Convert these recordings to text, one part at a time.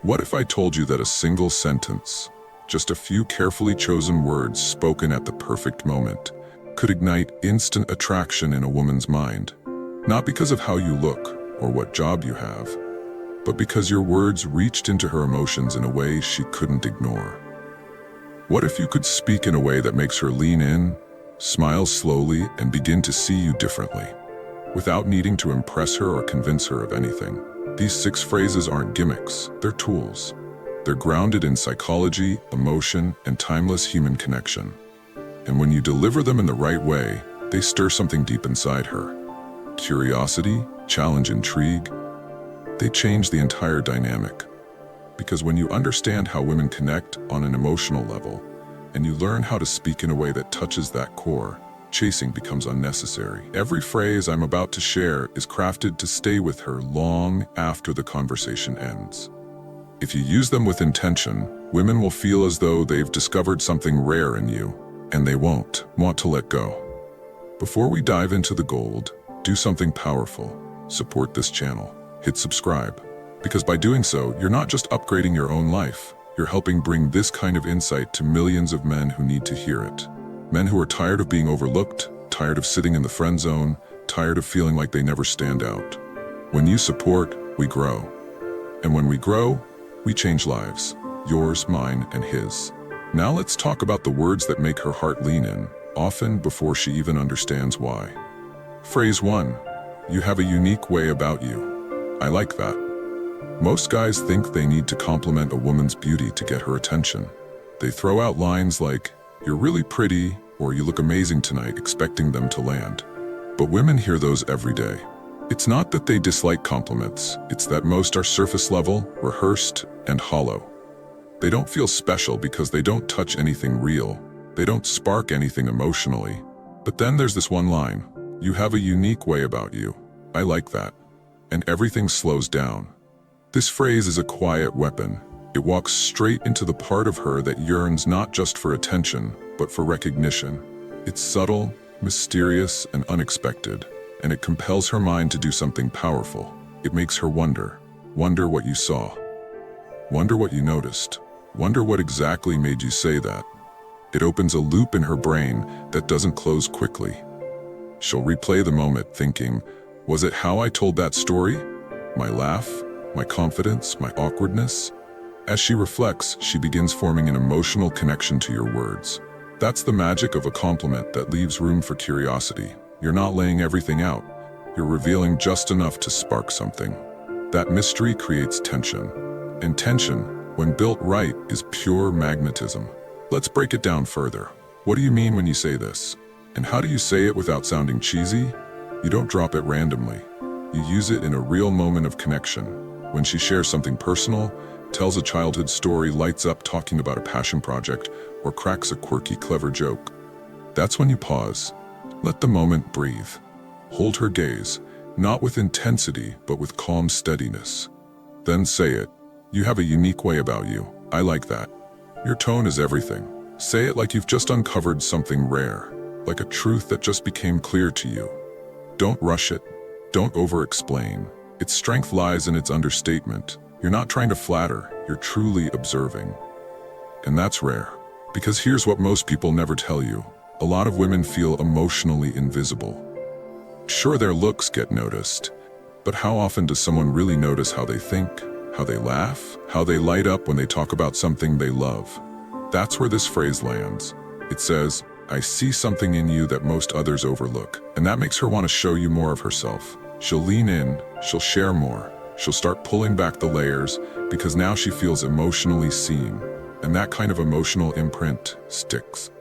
What if I told you that a single sentence, just a few carefully chosen words spoken at the perfect moment, could ignite instant attraction in a woman's mind? Not because of how you look or what job you have, but because your words reached into her emotions in a way she couldn't ignore. What if you could speak in a way that makes her lean in, smile slowly, and begin to see you differently, without needing to impress her or convince her of anything? These 6 phrases aren't gimmicks, they're tools. They're grounded in psychology, emotion, and timeless human connection. And when you deliver them in the right way, they stir something deep inside her. Curiosity, challenge, intrigue. They change the entire dynamic. Because when you understand how women connect on an emotional level, and you learn how to speak in a way that touches that core, chasing becomes unnecessary. Every phrase I'm about to share is crafted to stay with her long after the conversation ends. If you use them with intention, women will feel as though they've discovered something rare in you, and they won't want to let go. Before we dive into the gold, do something powerful. Support this channel. Hit subscribe. Because by doing so, you're not just upgrading your own life, you're helping bring this kind of insight to millions of men who need to hear it. Men who are tired of being overlooked, tired of sitting in the friend zone, tired of feeling like they never stand out. When you support, we grow. And when we grow, we change lives. Yours, mine, and his. Now let's talk about the words that make her heart lean in, often before she even understands why. Phrase 1. You have a unique way about you. I like that. Most guys think they need to compliment a woman's beauty to get her attention. They throw out lines like, "You're really pretty," or "You look amazing tonight," expecting them to land. But women hear those every day. It's not that they dislike compliments, it's that most are surface level, rehearsed, and hollow. They don't feel special because they don't touch anything real. They don't spark anything emotionally. But then there's this one line, "You have a unique way about you. I like that." And everything slows down. This phrase is a quiet weapon. It walks straight into the part of her that yearns not just for attention, but for recognition. It's subtle, mysterious, and unexpected, and it compels her mind to do something powerful. It makes her wonder. Wonder what you saw. Wonder what you noticed. Wonder what exactly made you say that. It opens a loop in her brain that doesn't close quickly. She'll replay the moment thinking, was it how I told that story? My laugh? My confidence? My awkwardness? As she reflects, she begins forming an emotional connection to your words. That's the magic of a compliment that leaves room for curiosity. You're not laying everything out. You're revealing just enough to spark something. That mystery creates tension. And tension, when built right, is pure magnetism. Let's break it down further. What do you mean when you say this? And how do you say it without sounding cheesy? You don't drop it randomly. You use it in a real moment of connection. When she shares something personal, tells a childhood story, lights up talking about a passion project, or cracks a quirky, clever joke. That's when you pause. Let the moment breathe. Hold her gaze, not with intensity, but with calm steadiness. Then say it. You have a unique way about you. I like that. Your tone is everything. Say it like you've just uncovered something rare, like a truth that just became clear to you. Don't rush it. Don't over-explain. Its strength lies in its understatement. You're not trying to flatter, you're truly observing. And that's rare. Because here's what most people never tell you. A lot of women feel emotionally invisible. Sure, their looks get noticed, but how often does someone really notice how they think, how they laugh, how they light up when they talk about something they love? That's where this phrase lands. It says, I see something in you that most others overlook. And that makes her want to show you more of herself. She'll lean in, she'll share more. She'll start pulling back the layers because now she feels emotionally seen. And that kind of emotional imprint sticks.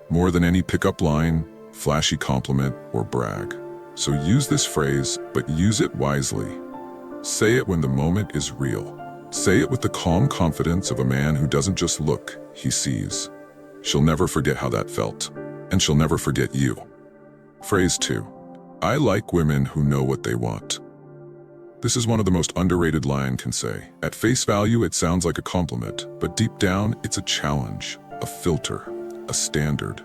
More than any pickup line, flashy compliment, or brag. So use this phrase, but use it wisely. Say it when the moment is real. Say it with the calm confidence of a man who doesn't just look, he sees. She'll never forget how that felt. And she'll never forget you. Phrase 2. I like women who know what they want. This is one of the most underrated lines can say. At face value, it sounds like a compliment, but deep down, it's a challenge, a filter, a standard.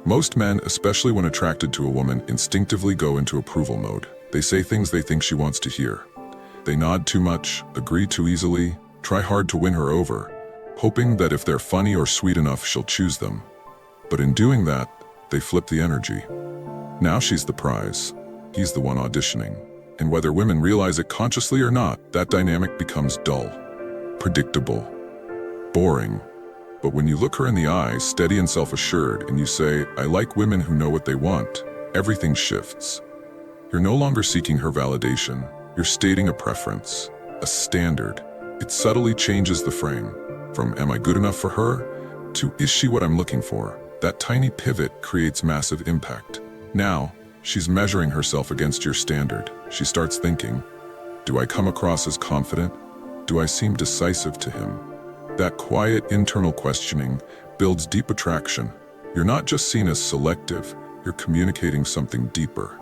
Most men, especially when attracted to a woman, instinctively go into approval mode. They say things they think she wants to hear. They nod too much, agree too easily, try hard to win her over, hoping that if they're funny or sweet enough, she'll choose them. But in doing that, they flip the energy. Now she's the prize. He's the one auditioning. And whether women realize it consciously or not, that dynamic becomes dull, predictable, boring. But when you look her in the eye, steady and self-assured, and you say, "I like women who know what they want," everything shifts. You're no longer seeking her validation. You're stating a preference, a standard. It subtly changes the frame. From "am I good enough for her?" to "is she what I'm looking for?" That tiny pivot creates massive impact. Now, she's measuring herself against your standard. She starts thinking, do I come across as confident? Do I seem decisive to him? That quiet internal questioning builds deep attraction. You're not just seen as selective, you're communicating something deeper.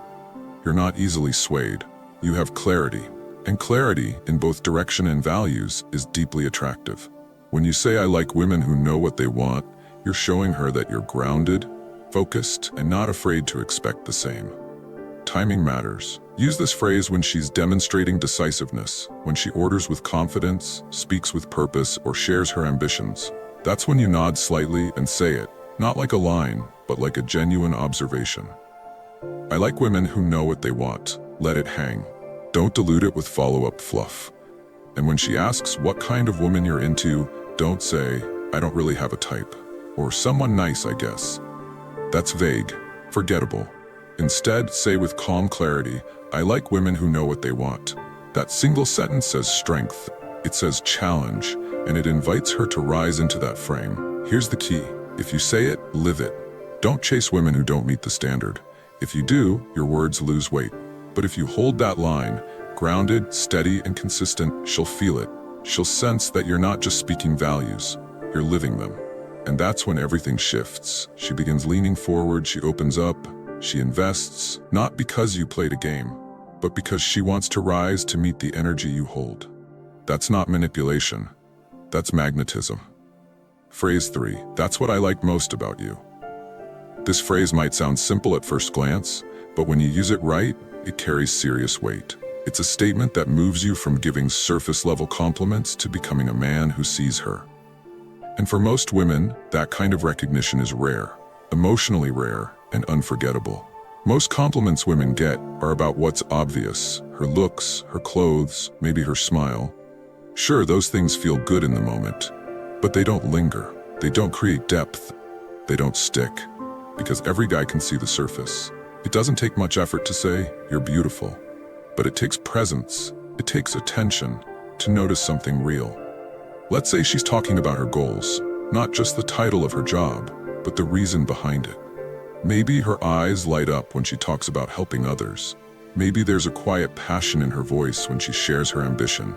You're not easily swayed. You have clarity. And clarity, in both direction and values, is deeply attractive. When you say, "I like women who know what they want," you're showing her that you're grounded, focused, and not afraid to expect the same. Timing matters. Use this phrase when she's demonstrating decisiveness, when she orders with confidence, speaks with purpose, or shares her ambitions. That's when you nod slightly and say it, not like a line, but like a genuine observation. I like women who know what they want. Let it hang. Don't dilute it with follow-up fluff. And when she asks what kind of woman you're into, don't say, "I don't really have a type," or "someone nice, I guess." That's vague, forgettable. Instead, say with calm clarity, "I like women who know what they want." That single sentence says strength, it says challenge, and it invites her to rise into that frame. Here's the key. If you say it, live it. Don't chase women who don't meet the standard. If you do, your words lose weight. But if you hold that line, grounded, steady, and consistent, she'll feel it. She'll sense that you're not just speaking values, you're living them. And that's when everything shifts. She begins leaning forward, she opens up, she invests, not because you played a game, but because she wants to rise to meet the energy you hold. That's not manipulation. That's magnetism. Phrase 3, that's what I like most about you. This phrase might sound simple at first glance, but when you use it right, it carries serious weight. It's a statement that moves you from giving surface-level compliments to becoming a man who sees her. And for most women, that kind of recognition is rare, emotionally rare, and unforgettable. Most compliments women get are about what's obvious: her looks, her clothes, maybe her smile. Sure, those things feel good in the moment, but they don't linger. They don't create depth. They don't stick, because every guy can see the surface. It doesn't take much effort to say, "You're beautiful," but it takes presence, it takes attention to notice something real. Let's say she's talking about her goals, not just the title of her job, but the reason behind it. Maybe her eyes light up when she talks about helping others. Maybe there's a quiet passion in her voice when she shares her ambition.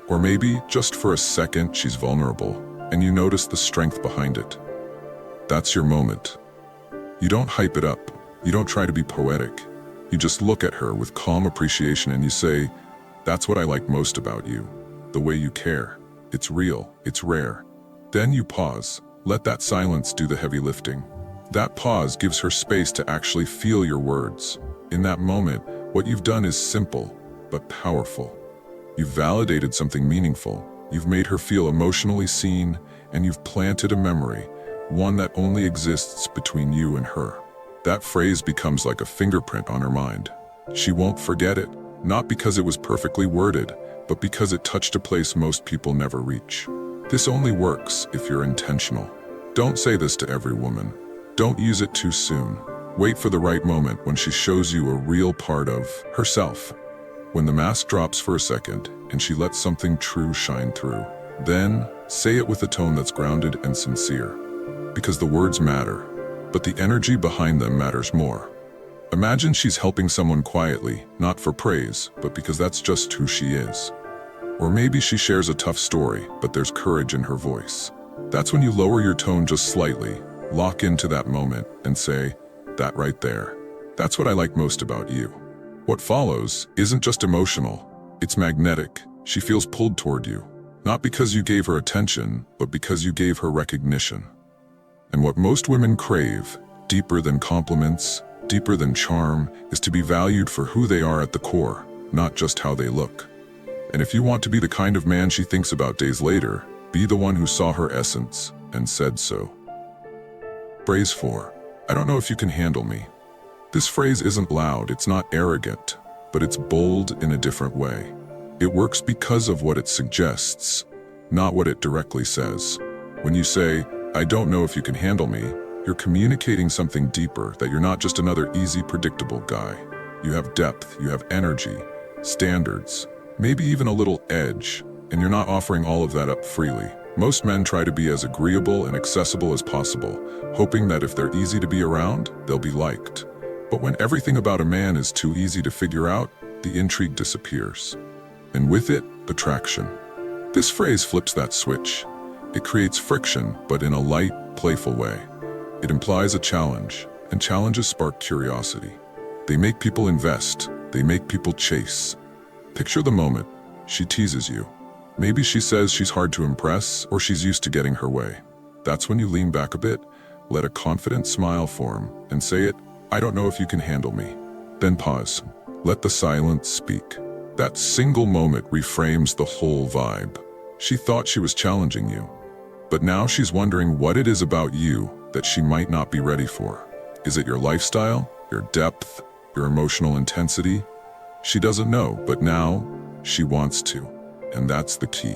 Or maybe, just for a second, she's vulnerable, and you notice the strength behind it. That's your moment. You don't hype it up. You don't try to be poetic. You just look at her with calm appreciation and you say, "That's what I like most about you. The way you care. It's real. It's rare." Then you pause. Let that silence do the heavy lifting. That pause gives her space to actually feel your words. In that moment, what you've done is simple, but powerful. You've validated something meaningful. You've made her feel emotionally seen, and you've planted a memory, one that only exists between you and her. That phrase becomes like a fingerprint on her mind. She won't forget it, not because it was perfectly worded, but because it touched a place most people never reach. This only works if you're intentional. Don't say this to every woman. Don't use it too soon. Wait for the right moment when she shows you a real part of herself. When the mask drops for a second and she lets something true shine through. Then, say it with a tone that's grounded and sincere. Because the words matter, but the energy behind them matters more. Imagine she's helping someone quietly, not for praise, but because that's just who she is. Or maybe she shares a tough story, but there's courage in her voice. That's when you lower your tone just slightly, lock into that moment, and say, "That right there. That's what I like most about you." What follows isn't just emotional, it's magnetic. She feels pulled toward you, not because you gave her attention, but because you gave her recognition. And what most women crave, deeper than compliments, deeper than charm, is to be valued for who they are at the core, not just how they look. And if you want to be the kind of man she thinks about days later, be the one who saw her essence and said so. Phrase 4. I don't know if you can handle me. This phrase isn't loud, it's not arrogant, but it's bold in a different way. It works because of what it suggests, not what it directly says. When you say, I don't know if you can handle me, you're communicating something deeper, that you're not just another easy, predictable guy. You have depth, you have energy, standards, maybe even a little edge, and you're not offering all of that up freely. Most men try to be as agreeable and accessible as possible, hoping that if they're easy to be around, they'll be liked. But when everything about a man is too easy to figure out, the intrigue disappears. And with it, attraction. This phrase flips that switch. It creates friction, but in a light, playful way. It implies a challenge, and challenges spark curiosity. They make people invest. They make people chase. Picture the moment. She teases you. Maybe she says she's hard to impress, or she's used to getting her way. That's when you lean back a bit, let a confident smile form, and say it, I don't know if you can handle me. Then pause. Let the silence speak. That single moment reframes the whole vibe. She thought she was challenging you, but now she's wondering what it is about you that she might not be ready for. Is it your lifestyle, your depth, your emotional intensity? She doesn't know, but now she wants to, and that's the key.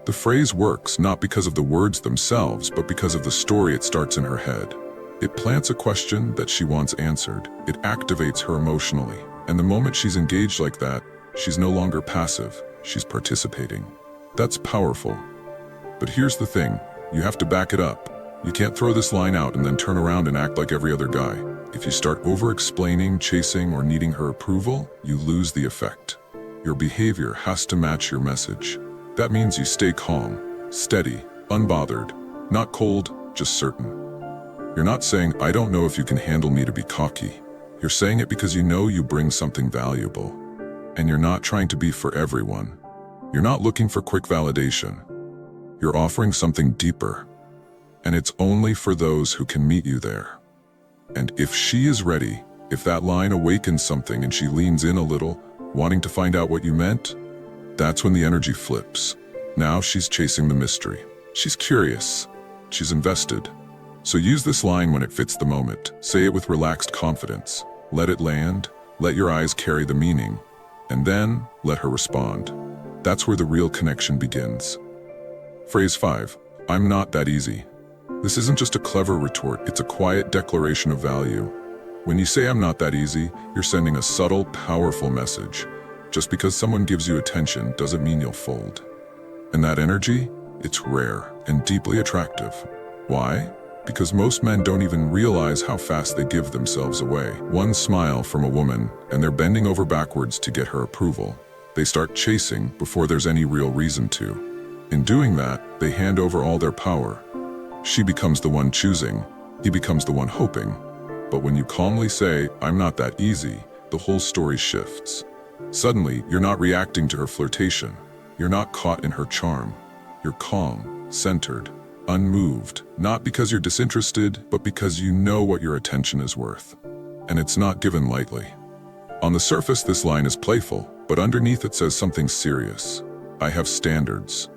The phrase works not because of the words themselves, but because of the story it starts in her head. It plants a question that she wants answered. It activates her emotionally, and the moment she's engaged like that, she's no longer passive, she's participating. That's powerful. But here's the thing, you have to back it up. You can't throw this line out and then turn around and act like every other guy. If you start over-explaining, chasing, or needing her approval, you lose the effect. Your behavior has to match your message. That means you stay calm, steady, unbothered, not cold, just certain. You're not saying, I don't know if you can handle me, to be cocky. You're saying it because you know you bring something valuable. And you're not trying to be for everyone. You're not looking for quick validation. You're offering something deeper. And it's only for those who can meet you there. And if she is ready, if that line awakens something and she leans in a little, wanting to find out what you meant, that's when the energy flips. Now she's chasing the mystery. She's curious. She's invested. So use this line when it fits the moment. Say it with relaxed confidence. Let it land. Let your eyes carry the meaning. And then let her respond. That's where the real connection begins. Phrase 5. I'm not that easy. This isn't just a clever retort, it's a quiet declaration of value. When you say I'm not that easy, you're sending a subtle, powerful message. Just because someone gives you attention doesn't mean you'll fold. And that energy, it's rare and deeply attractive. Why? Because most men don't even realize how fast they give themselves away. One smile from a woman, and they're bending over backwards to get her approval. They start chasing before there's any real reason to. In doing that, they hand over all their power. She becomes the one choosing, he becomes the one hoping. But when you calmly say, I'm not that easy, the whole story shifts. Suddenly, you're not reacting to her flirtation. You're not caught in her charm. You're calm, centered, unmoved, not because you're disinterested, but because you know what your attention is worth. And it's not given lightly. On the surface, this line is playful, but underneath it says something serious. I have standards.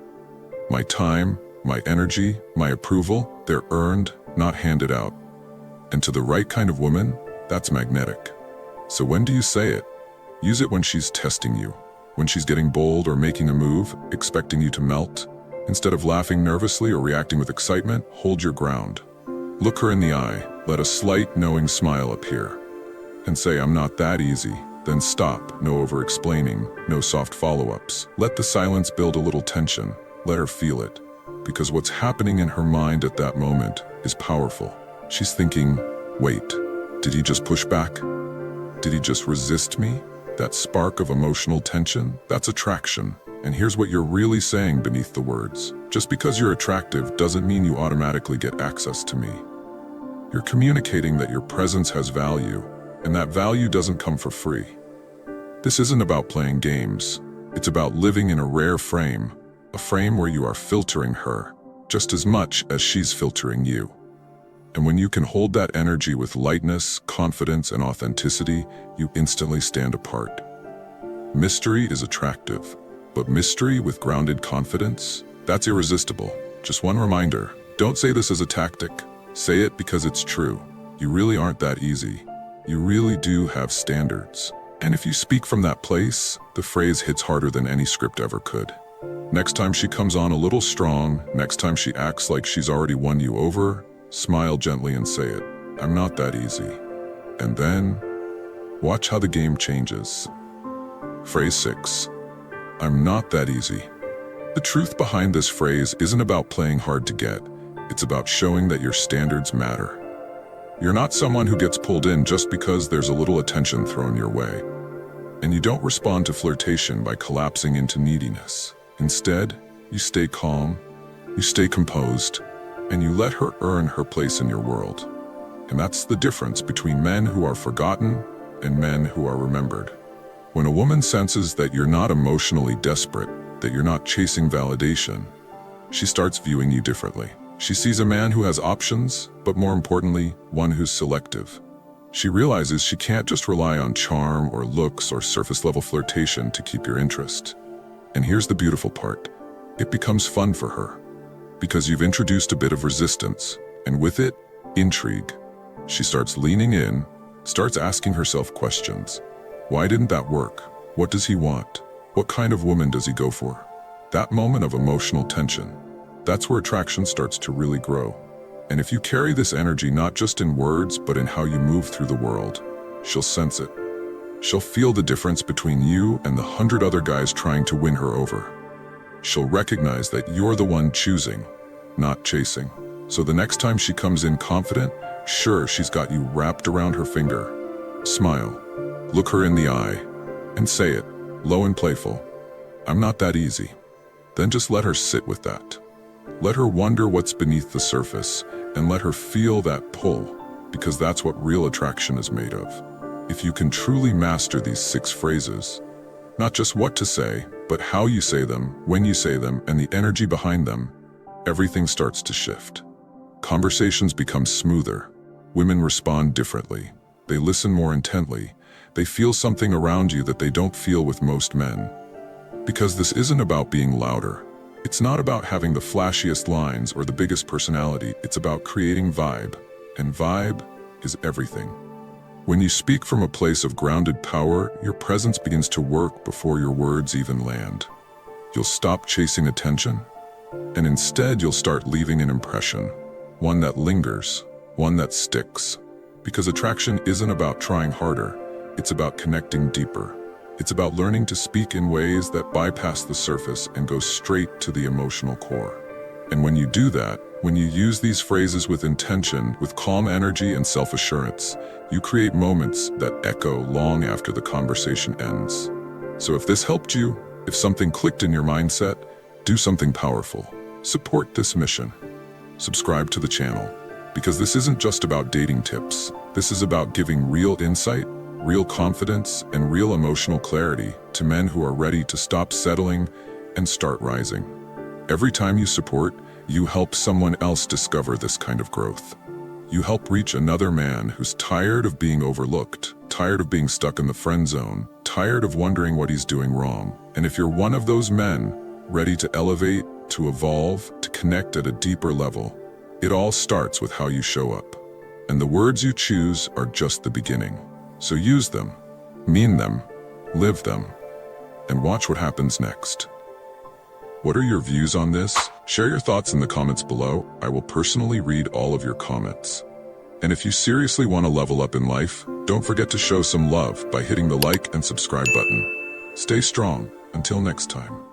My time, my energy, my approval, they're earned, not handed out. And to the right kind of woman, that's magnetic. So when do you say it? Use it when she's testing you, when she's getting bold or making a move, expecting you to melt. Instead of laughing nervously or reacting with excitement, hold your ground. Look her in the eye, let a slight, knowing smile appear. And say, I'm not that easy. Then stop, no over-explaining, no soft follow-ups. Let the silence build a little tension. Let her feel it. Because what's happening in her mind at that moment is powerful. She's thinking, wait, did he just push back? Did he just resist me? That spark of emotional tension, that's attraction. And here's what you're really saying beneath the words. Just because you're attractive doesn't mean you automatically get access to me. You're communicating that your presence has value, and that value doesn't come for free. This isn't about playing games. It's about living in a rare frame, a frame where you are filtering her just as much as she's filtering you. And when you can hold that energy with lightness, confidence, and authenticity, you instantly stand apart. Mystery is attractive, But mystery with grounded confidence? That's irresistible. Just one reminder, don't say this as a tactic. Say it because it's true. You really aren't that easy. You really do have standards. And if you speak from that place, the phrase hits harder than any script ever could. Next time she comes on a little strong, next time she acts like she's already won you over, smile gently and say it. I'm not that easy. And then, watch how the game changes. Phrase 6. I'm not that easy. The truth behind this phrase isn't about playing hard to get. It's about showing that your standards matter. You're not someone who gets pulled in just because there's a little attention thrown your way. And you don't respond to flirtation by collapsing into neediness. Instead, you stay calm, you stay composed, and you let her earn her place in your world. And that's the difference between men who are forgotten and men who are remembered. When a woman senses that you're not emotionally desperate, that you're not chasing validation, she starts viewing you differently. She sees a man who has options, but more importantly, one who's selective. She realizes she can't just rely on charm or looks or surface-level flirtation to keep your interest. And here's the beautiful part. It becomes fun for her. Because you've introduced a bit of resistance, and with it, intrigue. She starts leaning in, starts asking herself questions. Why didn't that work? What does he want? What kind of woman does he go for? That moment of emotional tension, that's where attraction starts to really grow. And if you carry this energy not just in words, but in how you move through the world, she'll sense it. She'll feel the difference between you and the 100 other guys trying to win her over. She'll recognize that you're the one choosing, not chasing. So the next time she comes in confident, sure, she's got you wrapped around her finger. Smile, look her in the eye, and say it, low and playful. I'm not that easy. Then just let her sit with that. Let her wonder what's beneath the surface, and let her feel that pull, because that's what real attraction is made of. If you can truly master these 6 phrases, not just what to say, but how you say them, when you say them, and the energy behind them, everything starts to shift. Conversations become smoother. Women respond differently. They listen more intently. They feel something around you that they don't feel with most men. Because this isn't about being louder. It's not about having the flashiest lines or the biggest personality. It's about creating vibe. And vibe is everything. When you speak from a place of grounded power, your presence begins to work before your words even land. You'll stop chasing attention, and instead you'll start leaving an impression. One that lingers, one that sticks. Because attraction isn't about trying harder. It's about connecting deeper. It's about learning to speak in ways that bypass the surface and go straight to the emotional core. And when you do that, when you use these phrases with intention, with calm energy and self-assurance, you create moments that echo long after the conversation ends. So if this helped you, if something clicked in your mindset, do something powerful. Support this mission. Subscribe to the channel. Because this isn't just about dating tips. This is about giving real insight, real confidence, and real emotional clarity to men who are ready to stop settling and start rising. Every time you support, you help someone else discover this kind of growth. You help reach another man who's tired of being overlooked, tired of being stuck in the friend zone, tired of wondering what he's doing wrong. And if you're one of those men, ready to elevate, to evolve, to connect at a deeper level, it all starts with how you show up. And the words you choose are just the beginning. So use them, mean them, live them, and watch what happens next. What are your views on this? Share your thoughts in the comments below. I will personally read all of your comments. And if you seriously want to level up in life, don't forget to show some love by hitting the like and subscribe button. Stay strong. Until next time.